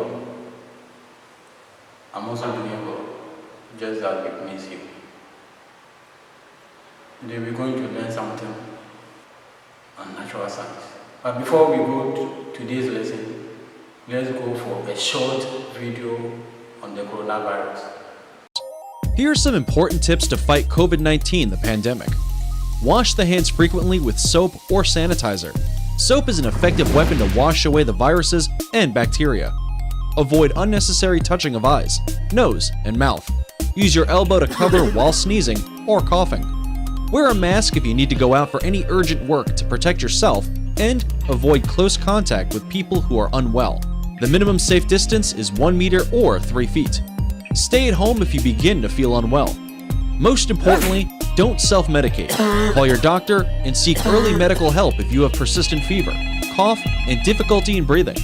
well. I'm also doing well, just that we miss you. Today we're going to learn something on natural science. But before we go to today's lesson, let's go for a short video on the coronavirus. Here are some important tips to fight COVID-19, the pandemic. Wash the hands frequently with soap or sanitizer. Soap is an effective weapon to wash away the viruses and bacteria. Avoid unnecessary touching of eyes, nose, and mouth. Use your elbow to cover while sneezing or coughing. Wear a mask if you need to go out for any urgent work to protect yourself, and avoid close contact with people who are unwell. The minimum safe distance is 1 meter or 3 feet. Stay at home if you begin to feel unwell. Most importantly, don't self-medicate. Call your doctor and seek early medical help if you have persistent fever, cough, and difficulty in breathing.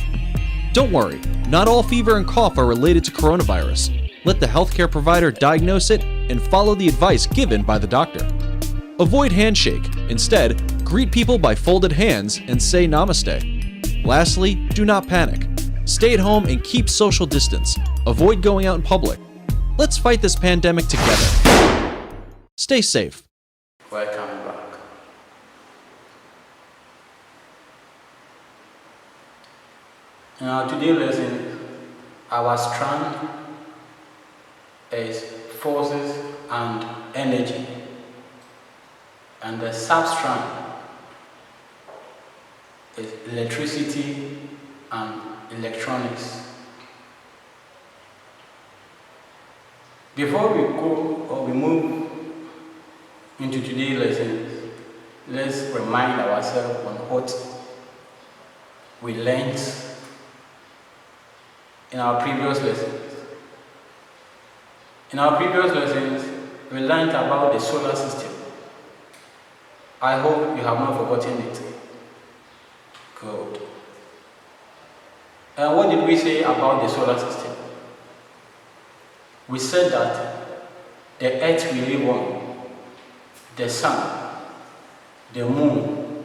Don't worry, not all fever and cough are related to coronavirus. Let the healthcare provider diagnose it and follow the advice given by the doctor. Avoid handshake. Instead, greet people by folded hands and say namaste. Lastly, do not panic. Stay at home and keep social distance. Avoid going out in public. Let's fight this pandemic together. Stay safe. Welcome back. In our today's lesson, our strand is forces and energy, and the sub-strand is electricity and electronics. Before we go or we move into today's lesson, let's remind ourselves on what we learned in our previous lessons. In our previous lessons, we learned about the solar system. I hope you have not forgotten it. Good. And what did we say about the solar system? We said that the earth we live on, the sun, the moon,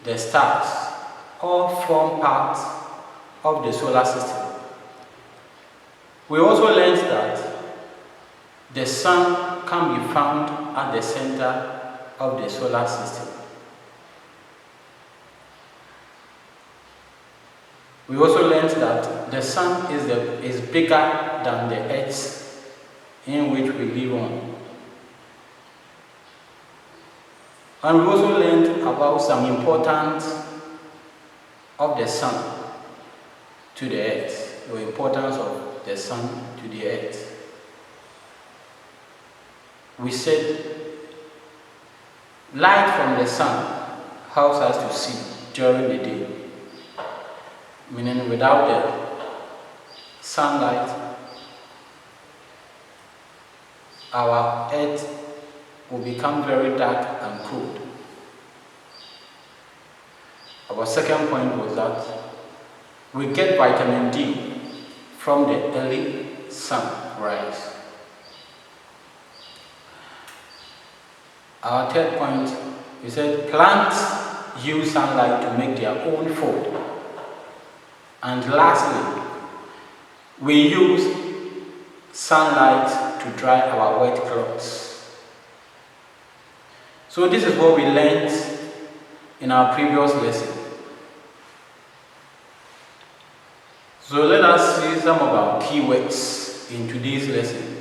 the stars, all form parts of the solar system. We also learned that the sun can be found at the center of the solar system. We also learned that the sun is bigger than the earth in which we live on. And we also learned about some importance of the sun to the earth, the importance of the sun to the earth. We said light from the sun helps us to see during the day, meaning without the sunlight, our earth will become very dark and cold. Our second point was that we get vitamin D from the early sunrise. Our third point, we said plants use sunlight to make their own food. And lastly, we use sunlight to dry our wet clothes. So this is what we learned in our previous lesson. So let us see some of our keywords in today's lesson.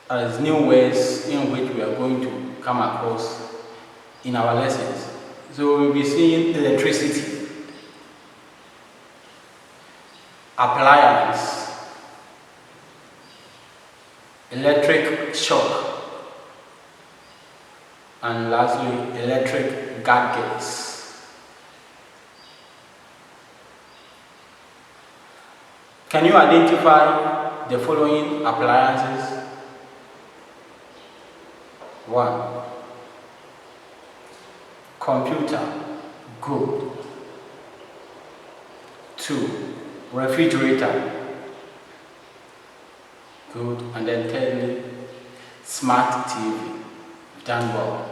As new words in which we are going to come across in our lessons. So we'll be seeing electricity, appliance, electric shock, and lastly, electric gadgets. Can you identify the following appliances? 1. Computer, good. 2. Refrigerator, good. And then thirdly, smart TV, done well.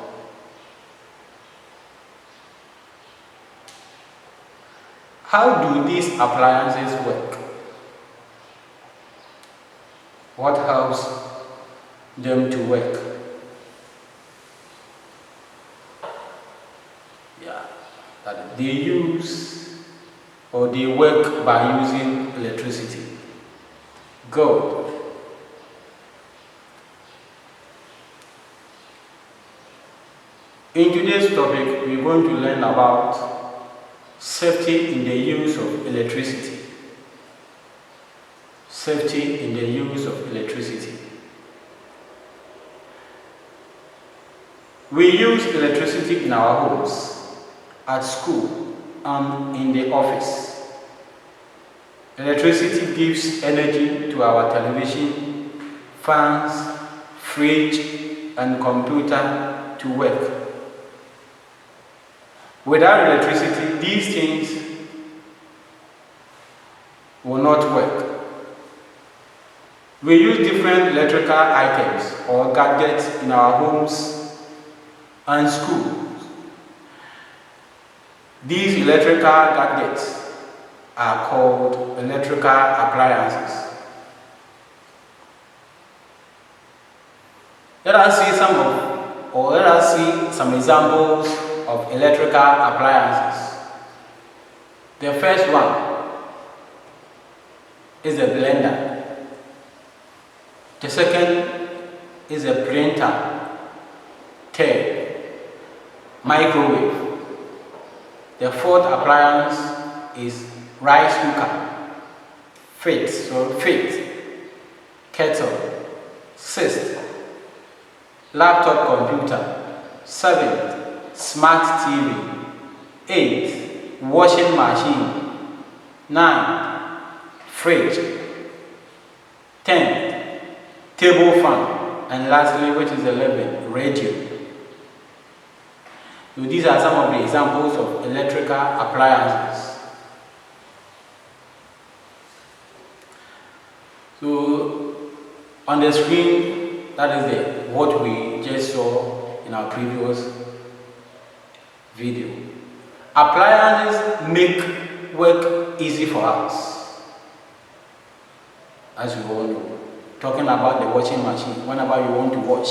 How do these appliances work? What helps them to work? Yeah, that they use or they work by using electricity. Go. In today's topic, we're going to learn about safety in the use of electricity. Safety in the use of electricity. We use electricity in our homes, at school, and in the office. Electricity gives energy to our television, fans, fridge, and computer to work. Without electricity, these things will not work. We use different electrical items or gadgets in our homes and schools. These electrical gadgets are called electrical appliances. Let us see some examples of electrical appliances. The first one is a blender. The second is a printer. Third, microwave. The fourth appliance is rice cooker. Fifth, kettle. Sixth, laptop computer. Seventh, smart TV. Eighth, washing machine. Ninth, fridge. 10th, table fan. And lastly, which is 11, radio. So these are some of the examples of electrical appliances. So on the screen, that is what we just saw in our previous video. Appliances make work easy for us, as we all know. Talking about the washing machine, whenever you want to wash,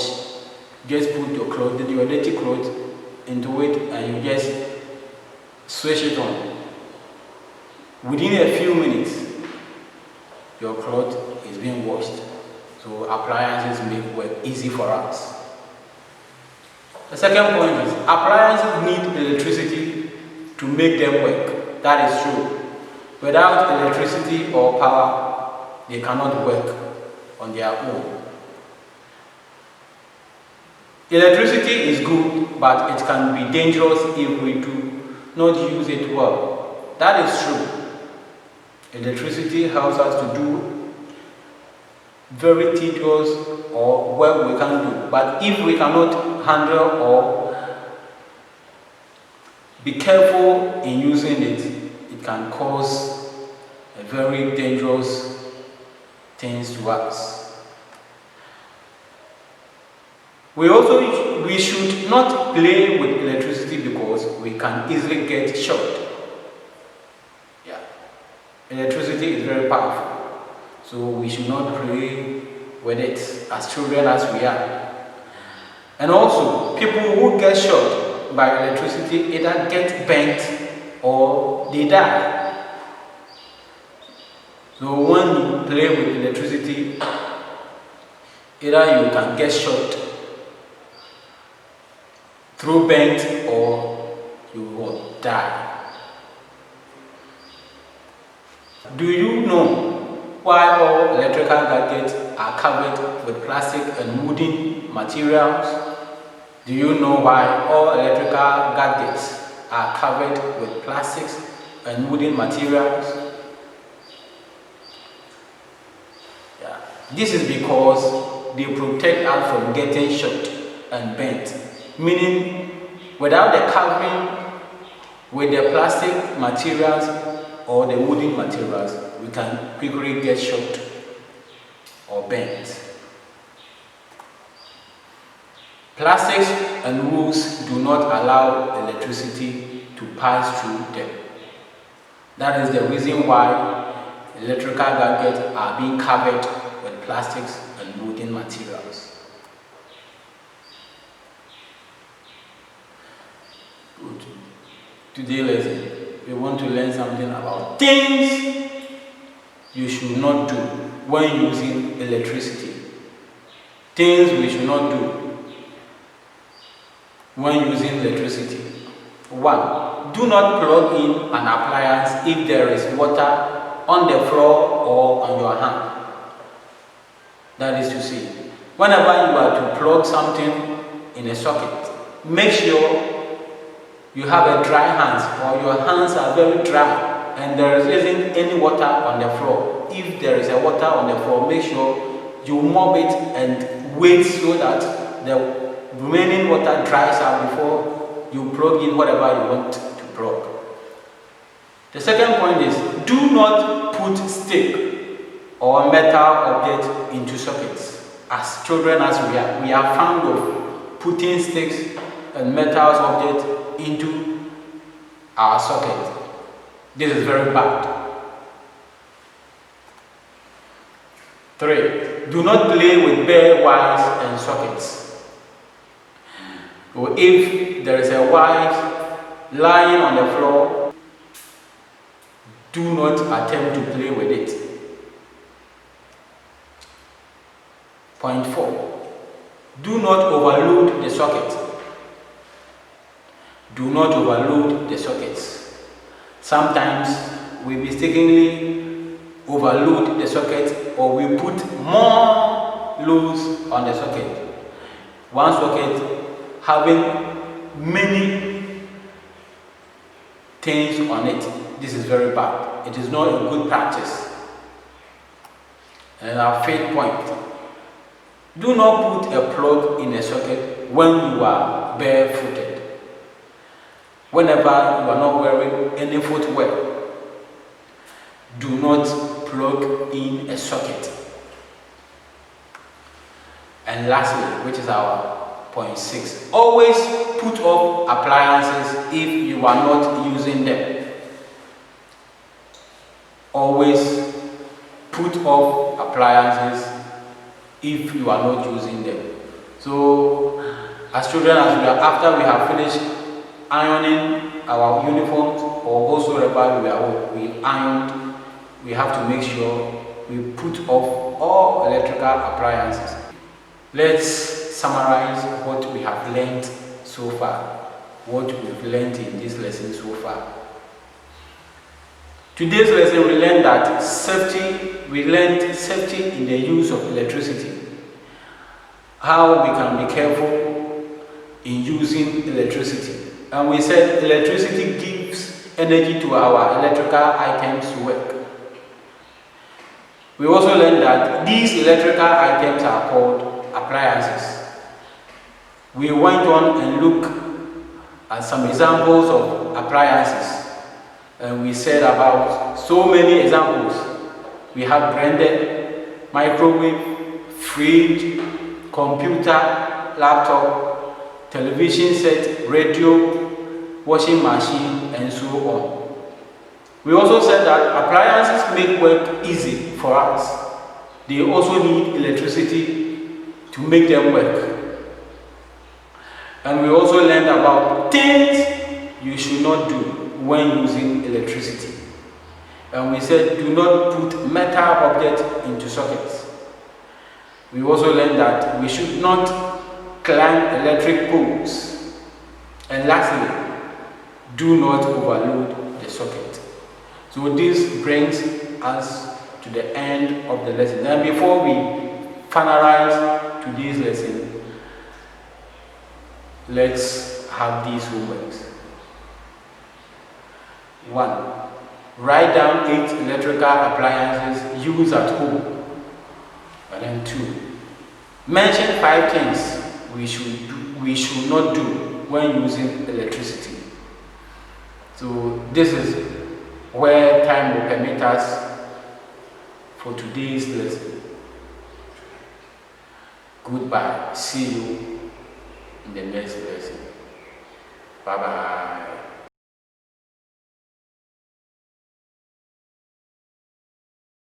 just put your dirty clothes into it and you just switch it on. Within a few minutes, your clothes is being washed. So appliances make work easy for us. The second point is appliances need electricity to make them work. That is true. Without electricity or power, they cannot work on their own. Electricity is good, but it can be dangerous if we do not use it well. That is true. Electricity helps us to do very tedious or work we can do. But if we cannot handle or be careful in using it, it can cause a very dangerous things to us. We should not play with electricity because we can easily get shocked. Yeah. Electricity is very powerful, so we should not play with it as children as we are. And also, people who get shocked by electricity either get burnt or they die. So when you play with electricity, either you can get shocked through burnt or you will die. Do you know why all electrical gadgets are covered with plastic and wooden materials? Do you know why all electrical gadgets are covered with plastics and wooden materials? This is because they protect us from getting shocked and burnt. Meaning, without the covering with the plastic materials or the wooden materials, we can quickly get shocked or burnt. Plastics and wools do not allow electricity to pass through them. That is the reason why electrical gadgets are being covered with plastics and wooden materials. Good. Today's lesson, we want to learn something about things you should not do when using electricity. Things we should not do when using electricity. 1. Do not plug in an appliance if there is water on the floor or on your hand. That is to say, whenever you are to plug something in a socket, make sure you have a dry hands, or your hands are very dry and there isn't any water on the floor. If there is a water on the floor, make sure you mop it and wait so that the remaining water dries out before you plug in whatever you want to plug. The second point is, do not put stick or metal object into sockets. As children as we are fond of putting sticks and metal objects into our socket. This is very bad. 3. Do not play with bare wires and sockets. Or if there is a wire lying on the floor, do not attempt to play with it. Point 4. Do not overload the socket. Do not overload the sockets. Sometimes we mistakenly overload the socket, or we put more loads on the socket. One socket having many things on it. This is very bad. It is not a good practice. And our 5th point. Do not put a plug in a socket when you are barefooted. Whenever you are not wearing any footwear, do not plug in a socket. And lastly, which is our point 6, always put off appliances if you are not using them. Always put off appliances if you are not using them. So, as children, after we have finished ironing our uniforms, or also we ironed, we have to make sure we put off all electrical appliances. Let's summarize what we have learned so far, what we've learned in this lesson so far. Today's lesson, we learned that safety in the use of electricity, how we can be careful in using electricity. And we said electricity gives energy to our electrical items to work. We also learned that these electrical items are called appliances. We went on and looked at some examples of appliances. And we said about so many examples. We have blender, microwave, fridge, computer, laptop, television set, radio, washing machine, and so on. We also said that appliances make work easy for us. They also need electricity to make them work. And we also learned about things you should not do when using electricity. And we said do not put metal objects into sockets. We also learned that we should not climb electric poles. And lastly, do not overload the socket. So this brings us to the end of the lesson. And before we finalize today's lesson, let's have these homeworks. 1. Write down 8 electrical appliances used at home. And then 2. Mention 5 things we should not do when using electricity. So this is where time will permit us for today's lesson. Goodbye. See you in the next lesson. Bye bye.